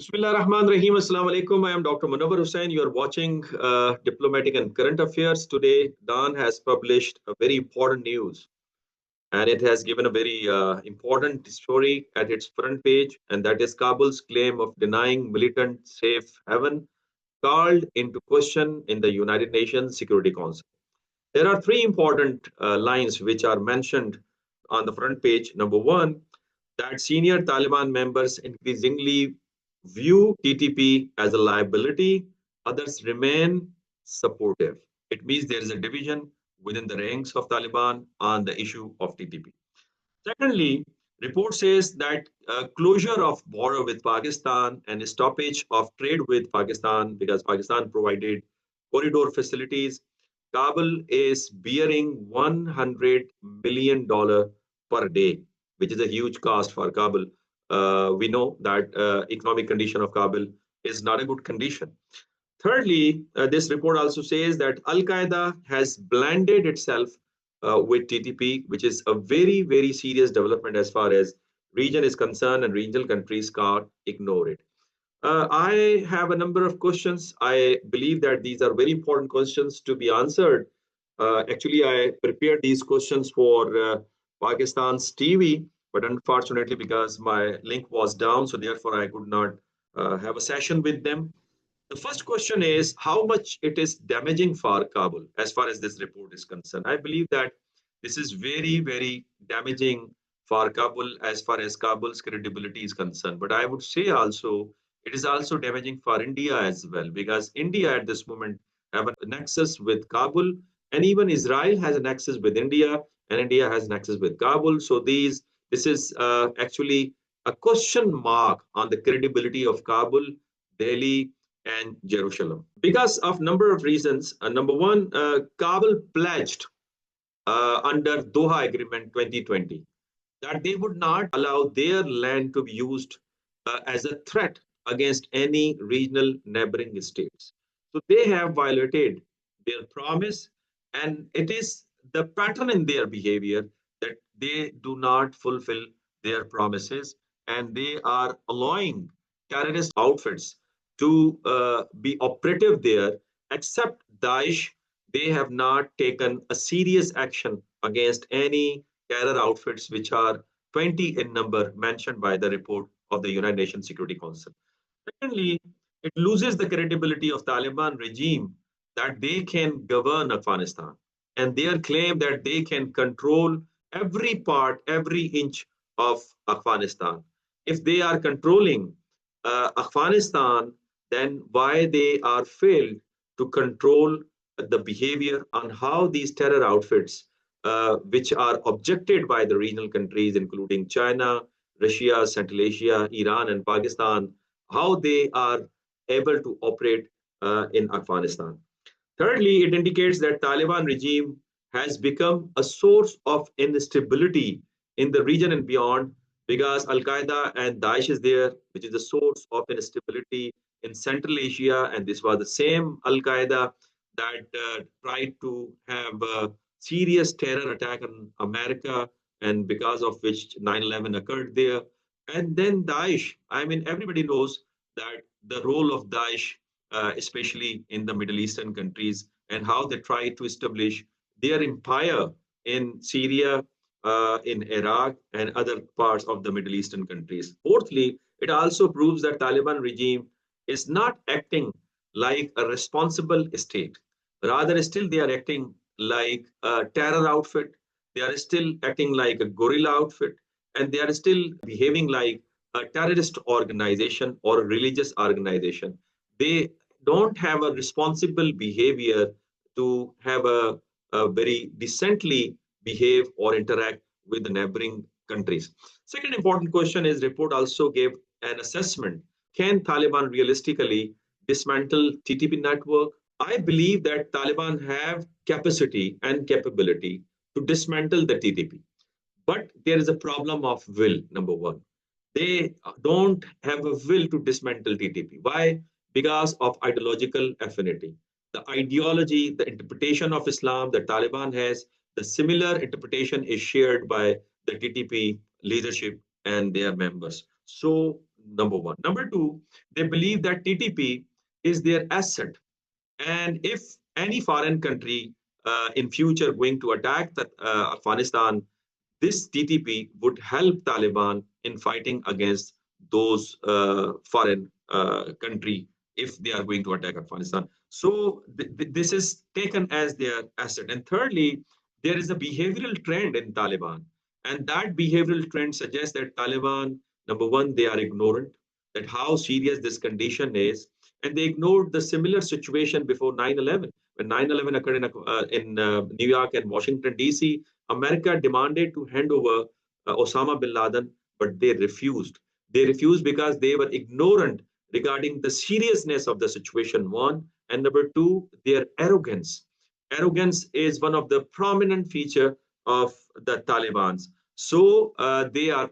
Bismillah Rahman Rahim. Assalamu alaikum. I am Dr. Munawar Hussain. You are watching Diplomatic and Current Affairs. Today, Dan has published a very important news, and it has given a very important story at its front page, and that is Kabul's claim of denying militant safe haven called into question in the United Nations Security Council. There are three important lines which are mentioned on the front page. Number one, that senior Taliban members increasingly view TTP as a liability, others remain supportive. It means there is a division within the ranks of Taliban on the issue of TTP. Secondly, report says that closure of border with Pakistan and stoppage of trade with Pakistan because Pakistan provided corridor facilities. Kabul is bearing $100 million per day, which is a huge cost for Kabul. We know that economic condition of Kabul is not a good condition. Thirdly, this report also says that Al-Qaeda has blended itself with TTP, which is a very, very serious development as far as region is concerned, and regional countries can't ignore it. I have a number of questions. I believe that these are very important questions to be answered. Actually, I prepared these questions for Pakistan's TV, but unfortunately, because my link was down, so therefore I could not have a session with them. The first question is how much it is damaging for Kabul as far as this report is concerned. I believe that this is very, very damaging for Kabul as far as Kabul's credibility is concerned. But I would say also it is also damaging for India as well, because India at this moment have a nexus with Kabul, and even Israel has a nexus with India, and India has a nexus with Kabul. So this is actually a question mark on the credibility of Kabul, Delhi, and Jerusalem because of number of reasons. Number one, Kabul pledged under Doha Agreement 2020 that they would not allow their land to be used as a threat against any regional neighboring states. So they have violated their promise, and it is the pattern in their behavior that they do not fulfill their promises, and they are allowing terrorist outfits to be operative there. Except Daesh, they have not taken a serious action against any terror outfits which are 20 in number mentioned by the report of the United Nations Security Council. Secondly, it loses the credibility of Taliban regime that they can govern Afghanistan, and their claim that they can control every part, every inch of Afghanistan. If they are controlling Afghanistan, then why they are failed to control the behavior on how these terror outfits, which are objected by the regional countries, including China, Russia, Central Asia, Iran, and Pakistan, how they are able to operate in Afghanistan. Thirdly, it indicates that Taliban regime has become a source of instability in the region and beyond because Al-Qaeda and Daesh is there, which is the source of instability in Central Asia. And this was the same Al-Qaeda that tried to have a serious terror attack on America, and because of which 9/11 occurred there. And then Daesh, I mean, everybody knows that the role of Daesh, especially in the Middle Eastern countries, and how they try to establish their empire in Syria, in Iraq, and other parts of the Middle Eastern countries. Fourthly, it also proves that Taliban regime is not acting like a responsible state. Rather, still they are acting like a terror outfit. They are still acting like a guerrilla outfit, and they are still behaving like a terrorist organization or a religious organization. They don't have a responsible behavior to have a very decently behave or interact with the neighboring countries. Second important question is report also gave an assessment. Can Taliban realistically dismantle TTP network? I believe that Taliban have capacity and capability to dismantle the TTP. But there is a problem of will, number one. They don't have a will to dismantle TTP. Why? Because of ideological affinity. The ideology, the interpretation of Islam that Taliban has, the similar interpretation is shared by the TTP leadership and their members. So number one. Number two, they believe that TTP is their asset. And if any foreign country in future going to attack Afghanistan, this TTP would help Taliban in fighting against those foreign country if they are going to attack Afghanistan. So this is taken as their asset. And thirdly, there is a behavioral trend in Taliban. And that behavioral trend suggests that Taliban, number one, they are ignorant that how serious this condition is. And they ignored the similar situation before 9/11. When 9/11 occurred in New York and Washington, D.C., America demanded to hand over Osama bin Laden, but they refused. They refused because they were ignorant regarding the seriousness of the situation, one. And number two, their arrogance. Arrogance is one of the prominent feature of the Taliban's. So they are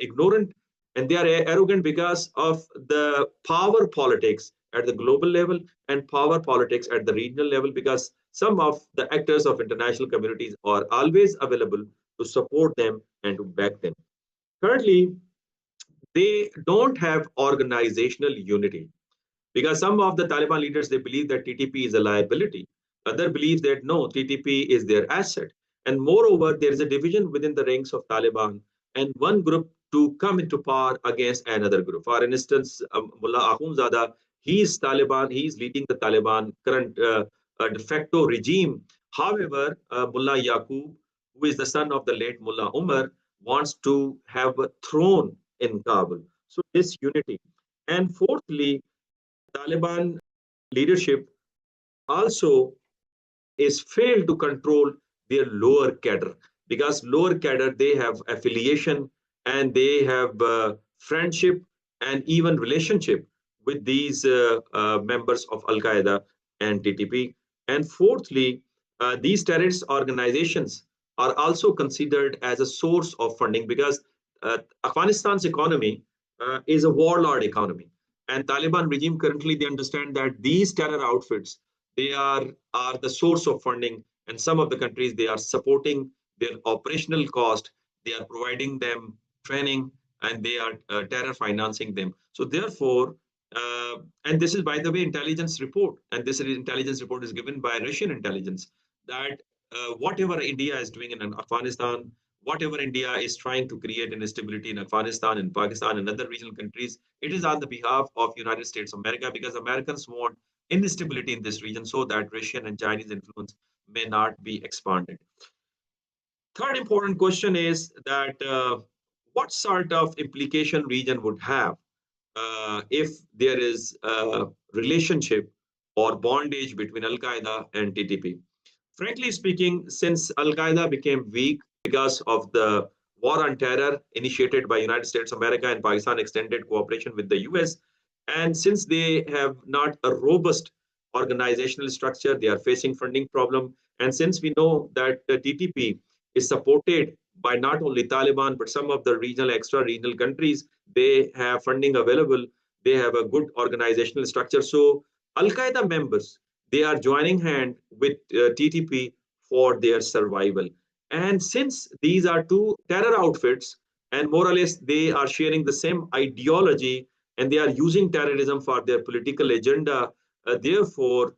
ignorant and they are arrogant because of the power politics at the global level and power politics at the regional level, because some of the actors of international communities are always available to support them and to back them. Thirdly, they don't have organizational unity, because some of the Taliban leaders, they believe that TTP is a liability. Other believe that no, TTP is their asset. And moreover, there is a division within the ranks of Taliban and one group to come into power against another group. For instance, Mullah Akhundzada, he is Taliban, he is leading the Taliban current de facto regime. However, Mullah Yaqub, who is the son of the late Mullah Umar, wants to have a throne in Kabul. So this unity. And fourthly, Taliban leadership also is failed to control their lower cadre, because lower cadre, they have affiliation and they have friendship and even relationship with these members of Al Qaeda and TTP. And fourthly, these terrorist organizations are also considered as a source of funding, because Afghanistan's economy is a warlord economy. And Taliban regime currently, they understand that these terror outfits, they are the source of funding. And some of the countries, they are supporting their operational cost. They are providing them training and they are terror financing them. So therefore, and this is, by the way, intelligence report. And this intelligence report is given by Russian intelligence that whatever India is doing in Afghanistan, whatever India is trying to create instability in Afghanistan and Pakistan and other regional countries, it is on the behalf of United States of America, because Americans want instability in this region so that Russian and Chinese influence may not be expanded. Third important question is that what sort of implication region would have if there is a relationship or bondage between Al Qaeda and TTP. Frankly speaking, since Al Qaeda became weak because of the war on terror initiated by United States of America and Pakistan extended cooperation with the US, and since they have not a robust organizational structure, they are facing funding problem. And since we know that the TTP is supported by not only Taliban, but some of the regional, extra-regional countries, they have funding available. They have a good organizational structure. So Al-Qaeda members, they are joining hand with TTP for their survival. And since these are two terror outfits, and more or less they are sharing the same ideology, and they are using terrorism for their political agenda, therefore,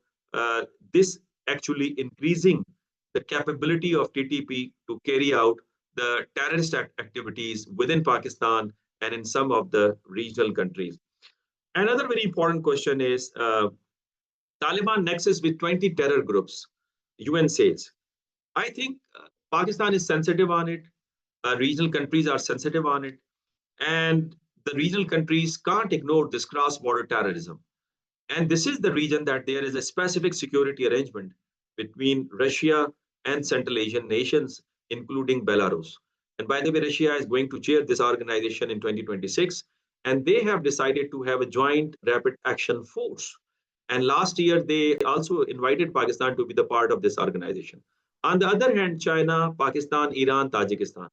this actually increasing the capability of TTP to carry out the terrorist activities within Pakistan and in some of the regional countries. Another very important question is Taliban nexus with 20 terror groups, UN says. I think Pakistan is sensitive on it. Regional countries are sensitive on it. And the regional countries can't ignore this cross-border terrorism. And this is the reason that there is a specific security arrangement between Russia and Central Asian nations, including Belarus. And by the way, Russia is going to chair this organization in 2026. And they have decided to have a joint rapid action force. And last year, they also invited Pakistan to be the part of this organization. On the other hand, China, Pakistan, Iran, Tajikistan,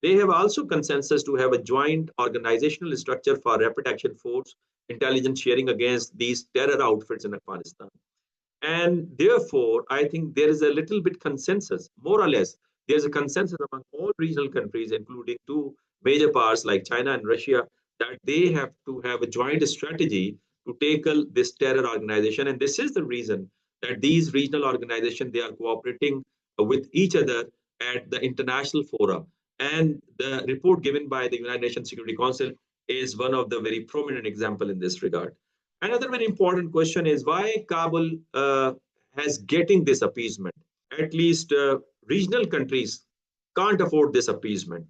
they have also consensus to have a joint organizational structure for rapid action force intelligence sharing against these terror outfits in Afghanistan. And therefore, I think there is a little bit consensus, more or less, there's a consensus among all regional countries, including two major powers like China and Russia, that they have to have a joint strategy to tackle this terror organization. And this is the reason that these regional organizations, they are cooperating with each other at the international fora. And the report given by the United Nations Security Council is one of the very prominent example in this regard. Another very important question is why Kabul has getting this appeasement. At least regional countries can't afford this appeasement.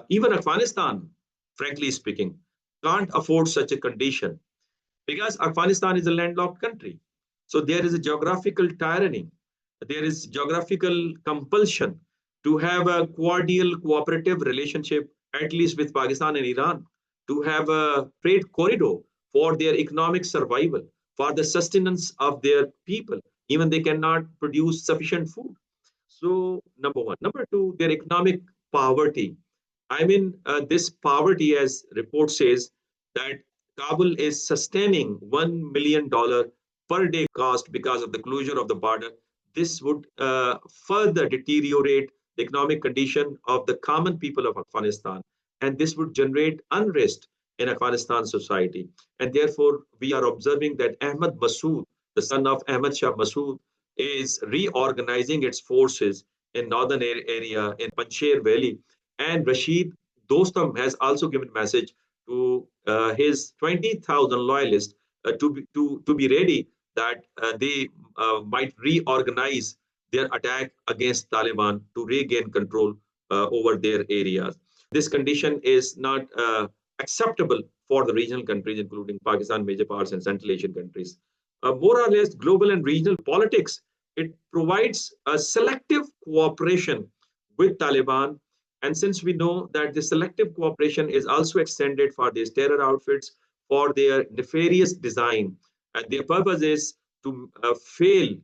Even Afghanistan, frankly speaking, can't afford such a condition because Afghanistan is a landlocked country. So there is a geographical tyranny. There is geographical compulsion to have a cordial cooperative relationship, at least with Pakistan and Iran, to have a trade corridor for their economic survival, for the sustenance of their people. Even they cannot produce sufficient food. So, number one. Number two, their economic poverty. I mean, this poverty, as report says, that Kabul is sustaining $1 million per day cost because of the closure of the border. This would further deteriorate the economic condition of the common people of Afghanistan, and this would generate unrest in Afghanistan society. And therefore, we are observing that Ahmad Massoud, the son of Ahmad Shah Massoud, is reorganizing its forces in northern area in Panjshir Valley. And Rashid Dostum has also given message to his 20,000 loyalists to be ready that they might reorganize their attack against Taliban to regain control over their areas. This condition is not acceptable for the regional countries, including Pakistan, major powers, and Central Asian countries. More or less, global and regional politics, it provides a selective cooperation with Taliban. And since we know that the selective cooperation is also extended for these terror outfits for their nefarious design, and their purpose is to fail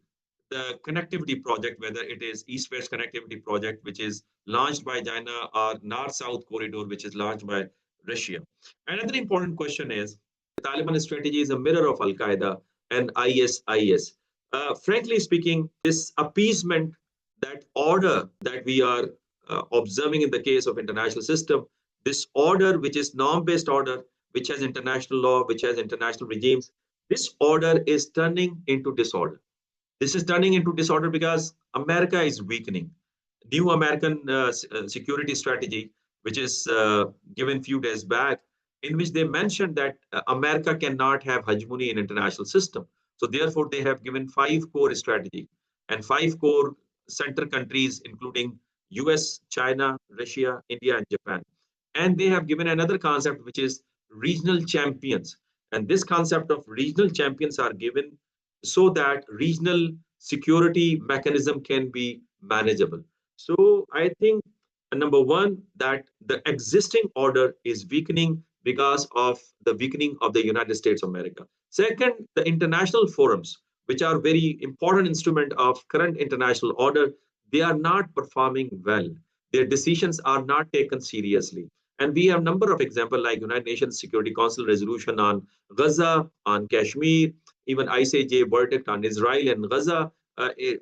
the connectivity project, whether it is East-West connectivity project, which is launched by China, or North-South corridor, which is launched by Russia. Another important question is, the Taliban strategy is a mirror of Al-Qaeda and ISIS. Frankly speaking, this appeasement, that order that we are observing in the case of international system, this order, which is norm-based order, which has international law, which has international regimes, this order is turning into disorder. This is turning into disorder because America is weakening. New American security strategy, which is given few days back, in which they mentioned that America cannot have hegemony in international system. So therefore, they have given 5 core strategy and 5 core center countries, including US, China, Russia, India, and Japan. And they have given another concept, which is regional champions. And this concept of regional champions are given so that regional security mechanism can be manageable. So I think number one, that the existing order is weakening because of the weakening of the United States of America. Second, the international forums, which are very important instrument of current international order, they are not performing well. Their decisions are not taken seriously. And we have a number of examples like United Nations Security Council resolution on Gaza, on Kashmir, even ICJ verdict on Israel and Gaza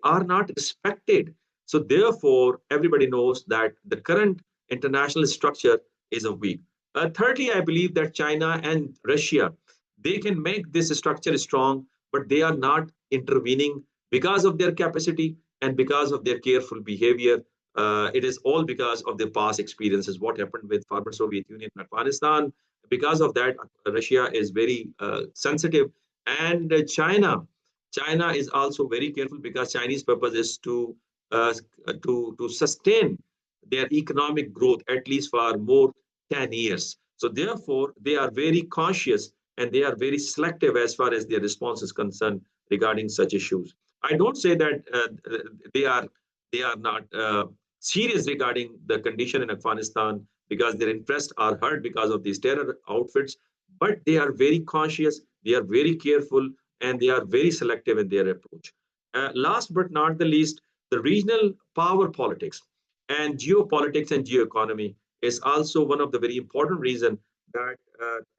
are not respected. So therefore, everybody knows that the current international structure is a weak. Thirdly, I believe that China and Russia, they can make this structure strong, but they are not intervening because of their capacity and because of their careful behavior. It is all because of their past experiences, what happened with former Soviet Union and Afghanistan. Because of that, Russia is very sensitive. And China is also very careful because Chinese purpose is to sustain their economic growth at least for more 10 years. So therefore, they are very cautious and they are very selective as far as their response is concerned regarding such issues. I don't say that they are not serious regarding the condition in Afghanistan because their interests are hurt because of these terror outfits, but they are very cautious, they are very careful, and they are very selective in their approach. Last but not the least, the regional power politics and geopolitics and geoeconomy is also one of the very important reasons that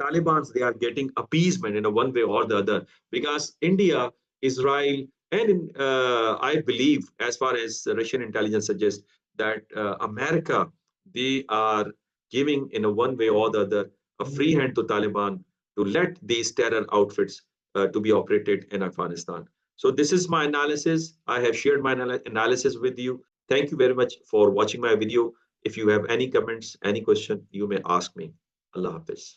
Taliban's, they are getting appeasement in a one way or the other because India, Israel, and I believe, as far as Russian intelligence suggests, that America, they are giving in a one way or the other a free hand to Taliban to let these terror outfits to be operated in Afghanistan. So this is my analysis. I have shared my analysis with you. Thank you very much for watching my video. If you have any comments, any question, you may ask me. Allah Hafiz.